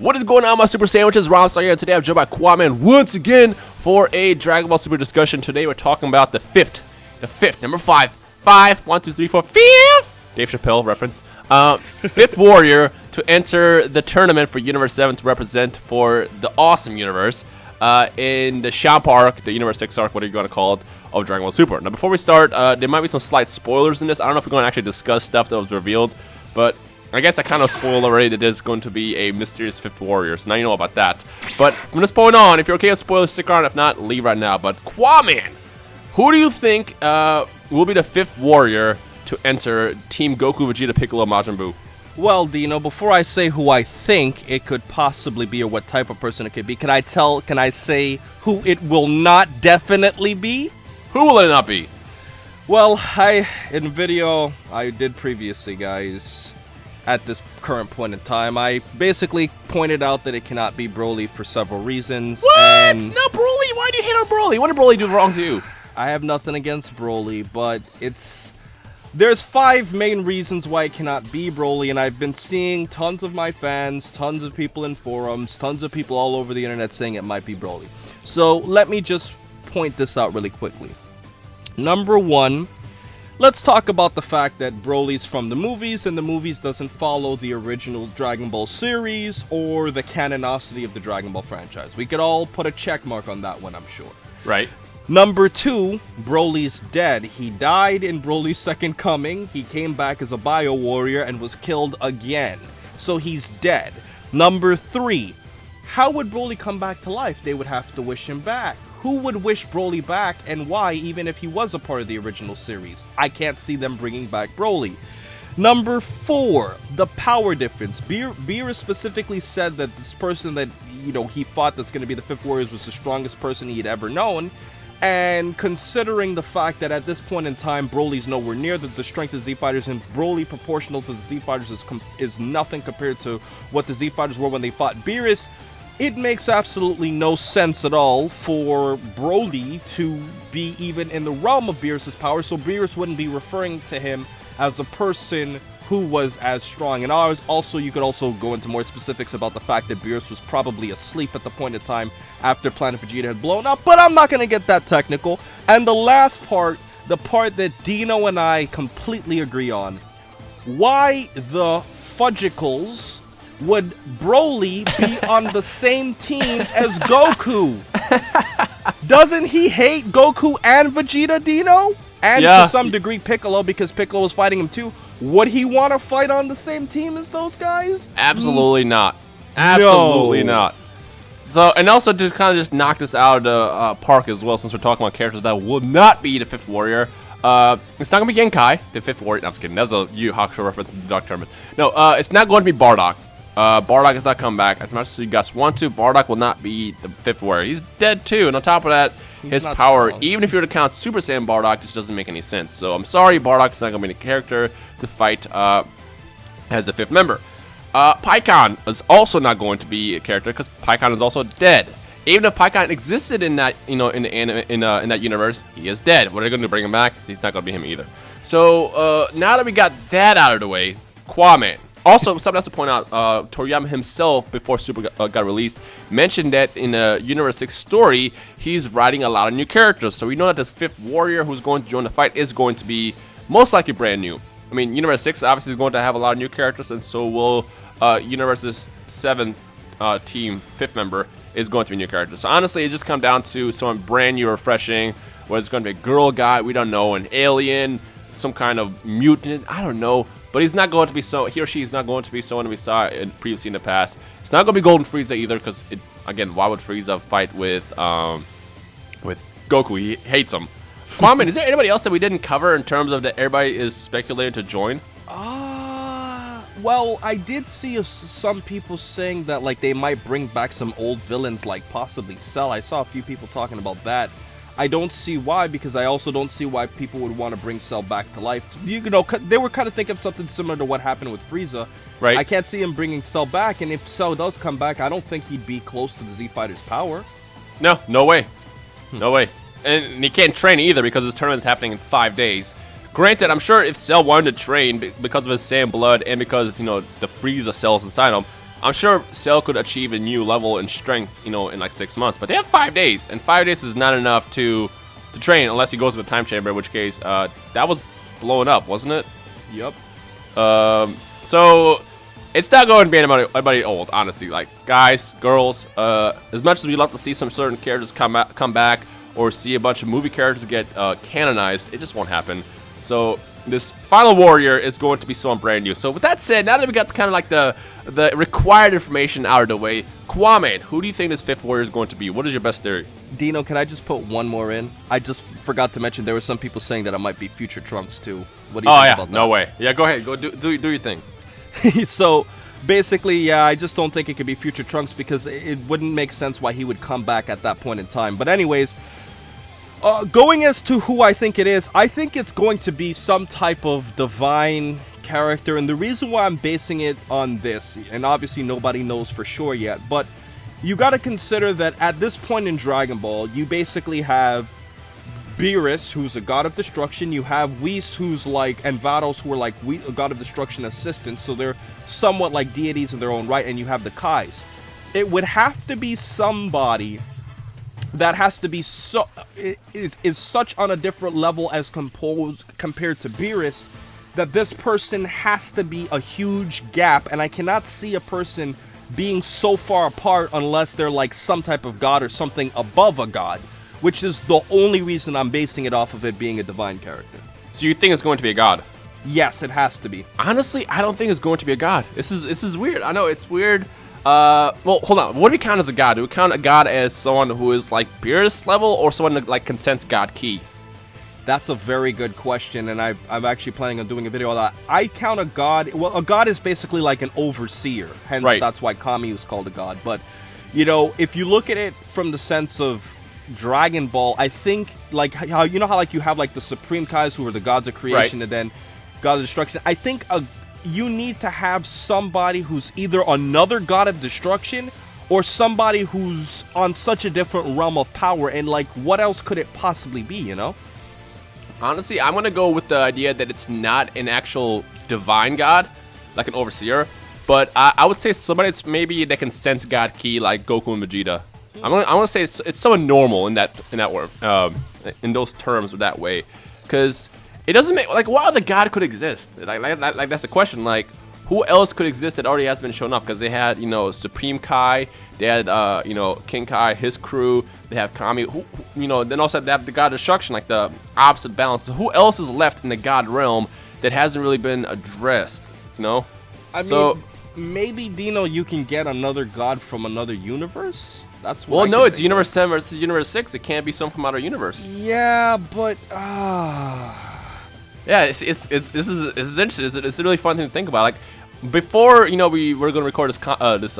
What is going on, my Super Sandwiches? Rhymestyle here, and today I'm joined by Qaaman once again for a Dragon Ball Super discussion. Today we're talking about the fifth, number five, 1, 2, 3, 4, fifth, Dave Chappelle reference, fifth warrior to enter the tournament for Universe 7 to represent for the awesome universe in the Champa arc, the Universe 6 arc, whatever you want to call it, of Dragon Ball Super. Now, before we start, there might be some slight spoilers in this. I don't know if we're going to actually discuss stuff that was revealed, but I guess I kind of spoiled already that there's going to be a mysterious fifth warrior, so now you know about that. But from this point on, if you're okay with spoilers, stick around. If not, leave right now. But Qaaman, who do you think will be the fifth warrior to enter Team Goku, Vegeta, Piccolo, Majin Buu? Well, Dino, before I say who I think it could possibly be or what type of person it could be, can I say who it will not definitely be? Who will it not be? Well, in video I did previously, guys, at this current point in time, I basically pointed out that it cannot be Broly for several reasons. What? And Not Broly? Why do you hate on Broly? What did Broly do wrong to you? I have nothing against Broly, but there's 5 main reasons why it cannot be Broly, and I've been seeing tons of my fans, tons of people in forums, tons of people all over the internet saying it might be Broly. So let me just point this out really quickly. Number 1, let's talk about the fact that Broly's from the movies, and the movies doesn't follow the original Dragon Ball series or the canonicity of the Dragon Ball franchise. We could all put a check mark on that one, I'm sure. Right. Number 2, Broly's dead. He died in Broly's Second Coming. He came back as a Bio Warrior and was killed again. So he's dead. Number 3, how would Broly come back to life? They would have to wish him back. Who would wish Broly back, and why, even if he was a part of the original series? I can't see them bringing back Broly. Number 4, the power difference. Beerus specifically said that this person that, he thought that's going to be the fifth warrior was the strongest person he had ever known. And considering the fact that at this point in time, Broly's nowhere near the strength of Z Fighters, and Broly proportional to the Z Fighters is nothing compared to what the Z Fighters were when they fought Beerus, it makes absolutely no sense at all for Broly to be even in the realm of Beerus' power, so Beerus wouldn't be referring to him as a person who was as strong. And also, you could also go into more specifics about the fact that Beerus was probably asleep at the point in time after Planet Vegeta had blown up, but I'm not going to get that technical. And the last part, the part that Dino and I completely agree on, why the fudgicles would Broly be on the same team as Goku? Doesn't he hate Goku and Vegeta, Dino? And to some degree Piccolo, because Piccolo was fighting him too. Would he want to fight on the same team as those guys? Absolutely not. Absolutely not. So, and also to kind of just knock this out of the park as well, since we're talking about characters that will not be the fifth warrior. It's not going to be Genkai, the fifth warrior. No, I'm just kidding. That's a Yu Hakusho reference to Dr. Tournament. No, it's not going to be Bardock. Bardock has not come back. As much as you guys want to, Bardock will not be the fifth warrior. He's dead too, and on top of that, his power, even if you were to count Super Saiyan Bardock, just doesn't make any sense. So I'm sorry, Bardock's not going to be the character to fight as the fifth member. Pikkon is also not going to be a character because Pikkon is also dead. Even if Pikkon existed in that, in that universe, he is dead. What are they going to do? Bring him back? He's not going to be him either. So now that we got that out of the way, Qaaman. Also, something else to point out, Toriyama himself, before Super got released, mentioned that in a Universe 6 story, he's writing a lot of new characters. So we know that this fifth warrior who's going to join the fight is going to be most likely brand new. I mean, Universe 6 obviously is going to have a lot of new characters, and so will Universe's 7 team, fifth member, is going to be new characters. So honestly, it just comes down to someone brand new, refreshing, whether it's going to be a girl guy, we don't know, an alien, some kind of mutant, I don't know. But he's not going to be he or she is not going to be someone we saw previously in the past. It's not going to be Golden Frieza either, because again, why would Frieza fight with Goku? He hates him. Qaaman, is there anybody else that we didn't cover in terms of that everybody is speculated to join? Well, I did see some people saying that like they might bring back some old villains, like possibly Cell. I saw a few people talking about that. I don't see why, because I also don't see why people would want to bring Cell back to life. They were kind of thinking of something similar to what happened with Frieza. Right. I can't see him bringing Cell back, and if Cell does come back, I don't think he'd be close to the Z Fighters' power. No way. No way. And he can't train either because his tournament's happening in 5 days. Granted, I'm sure if Cell wanted to train because of his Saiyan blood and because, the Frieza cells inside him, I'm sure Cell could achieve a new level in strength, you know, in like 6 months. But they have 5 days, and 5 days is not enough to train unless he goes to the time chamber. In which case, that was blowing up, wasn't it? Yep. So it's not going to be anybody old, honestly. Like, guys, girls, as much as we love to see some certain characters come back or see a bunch of movie characters get canonized, it just won't happen. So this final warrior is going to be someone brand new. So with that said, now that we got kind of like the required information out of the way, Qaaman, who do you think this 5th warrior is going to be? What is your best theory? Dino, can I just put one more in? I just forgot to mention there were some people saying that it might be future Trunks too. What do you think about that? No way. Yeah, go ahead. Go do your thing. So basically, yeah, I just don't think it could be future Trunks because it wouldn't make sense why he would come back at that point in time. But anyways, going as to who I think it is, I think it's going to be some type of divine character. And the reason why I'm basing it on this, and obviously nobody knows for sure yet, but you got to consider that at this point in Dragon Ball, you basically have Beerus, who's a god of destruction. You have Whis, who's like, and Vados, who are like a god of destruction assistants. So they're somewhat like deities in their own right. And you have the Kais. It would have to be somebody that has to be so is such on a different level as compared to Beerus, that this person has to be a huge gap. And I cannot see a person being so far apart unless they're like some type of god or something above a god, which is the only reason I'm basing it off of it being a divine character. So you think it's going to be a god? Yes, it has to be. Honestly, I don't think it's going to be a god. This is weird. I know it's weird. Well, hold on. What do we count as a god? Do we count a god as someone who is like Beerus level, or someone that like consents god ki? That's a very good question, and I'm actually planning on doing a video on that. I count a god. Well, a god is basically like an overseer. Hence, that's why Kami was called a god. But, you know, if you look at it from the sense of Dragon Ball, I think like how you know how like you have like the Supreme Kais who are the gods of creation, and then gods of destruction. I think you need to have somebody who's either another god of destruction or somebody who's on such a different realm of power. And like, what else could it possibly be? You know. Honestly, I'm going to go with the idea that it's not an actual divine god, like an overseer, but I would say somebody that's maybe that can sense god ki, like Goku and Vegeta. I'm gonna say it's someone normal in that word, in those terms, that way, because it doesn't make like what other god could exist? Like that's the question. Like, who else could exist that already has been shown up? Because they had, you know, Supreme Kai, they had you know, King Kai, his crew, they have Kami, who you know, then also they have the god of destruction, like the opposite balance. So who else is left in the god realm that hasn't really been addressed? You know, I mean, maybe Dino, you can get another god from another universe. That's what. Well, no, it's Universe 7 versus Universe 6. It can't be someone from outer universe. Yeah, but yeah, this is interesting. It's a really fun thing to think about. Like, before, you know, we were going to record this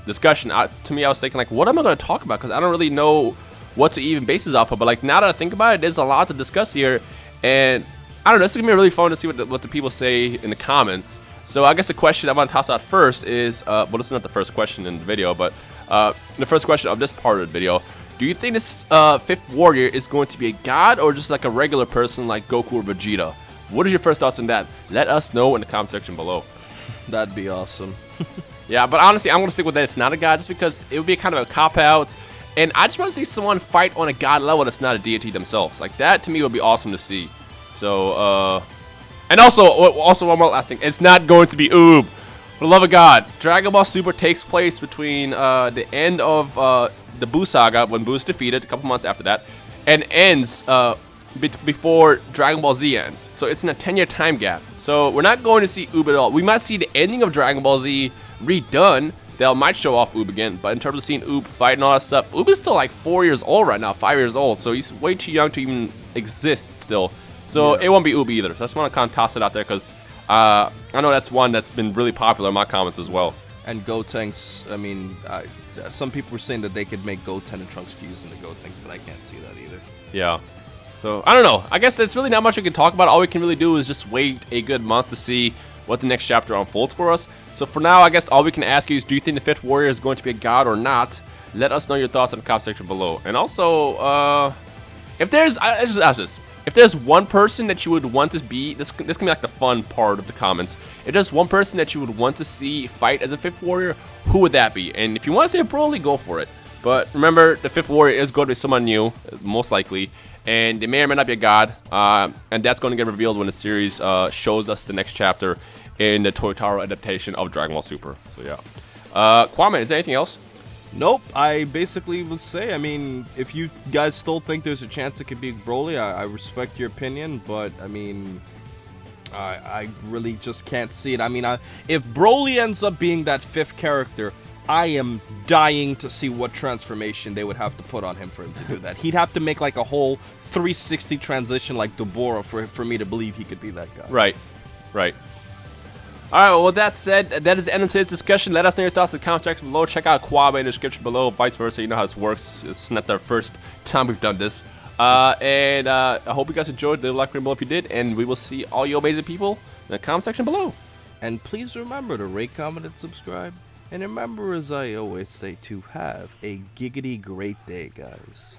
discussion, to me, I was thinking, like, what am I going to talk about? Because I don't really know what to even base this off of. But, like, now that I think about it, there's a lot to discuss here. And, I don't know, this is going to be really fun to see what the people say in the comments. So, I guess the question I want to toss out first is, well, this is not the first question in the video, but the first question of this part of the video: do you think this 5th warrior is going to be a god or just like a regular person like Goku or Vegeta? What is your first thoughts on that? Let us know in the comment section below. That'd be awesome. Yeah, but honestly, I'm going to stick with that. It's not a god just because it would be kind of a cop-out. And I just want to see someone fight on a god level that's not a deity themselves. Like, that to me would be awesome to see. So, and also one more last thing. It's not going to be Oob. For the love of God, Dragon Ball Super takes place between the end of the Buu Saga, when Buu is defeated, a couple months after that, and ends before Dragon Ball Z ends. So it's in a 10-year time gap. So we're not going to see Oob at all. We might see the ending of Dragon Ball Z redone. That might show off Oob again. But in terms of seeing Oob fight and all that stuff, Oob is still like 4 years old right now, 5 years old. So he's way too young to even exist still. So it won't be Oob either. So I just want to kind of toss it out there because I know that's one that's been really popular in my comments as well. And Gotenks, I mean, some people were saying that they could make Goten and Trunks fuse into Gotenks, but I can't see that either. Yeah. So, I don't know. I guess there's really not much we can talk about. All we can really do is just wait a good month to see what the next chapter unfolds for us. So, for now, I guess all we can ask you is, do you think the 5th warrior is going to be a god or not? Let us know your thoughts in the comment section below. And also, if there's, I just ask this. If there's one person that you would want to be, this can be like the fun part of the comments. If there's one person that you would want to see fight as a 5th warrior, who would that be? And if you want to say Broly, go for it. But remember, the 5th warrior is going to be someone new, most likely. And they may or may not be a god. And that's going to get revealed when the series shows us the next chapter in the Toyotaro adaptation of Dragon Ball Super. So yeah. Qaaman, is there anything else? Nope, I basically would say, I mean, if you guys still think there's a chance it could be Broly, I respect your opinion, but, I mean, I really just can't see it. I mean, if Broly ends up being that 5th character, I am dying to see what transformation they would have to put on him for him to do that. He'd have to make, like, a whole 360 transition like Deborah for me to believe he could be that guy. Right, right. Alright, well, with that said, that is the end of today's discussion. Let us know your thoughts in the comment section below. Check out Qaaman in the description below, vice versa. You know how this works. It's not our first time we've done this. I hope you guys enjoyed. Leave a like below if you did, and we will see all you amazing people in the comment section below. And please remember to rate, comment, and subscribe. And remember, as I always say, to have a giggity great day, guys.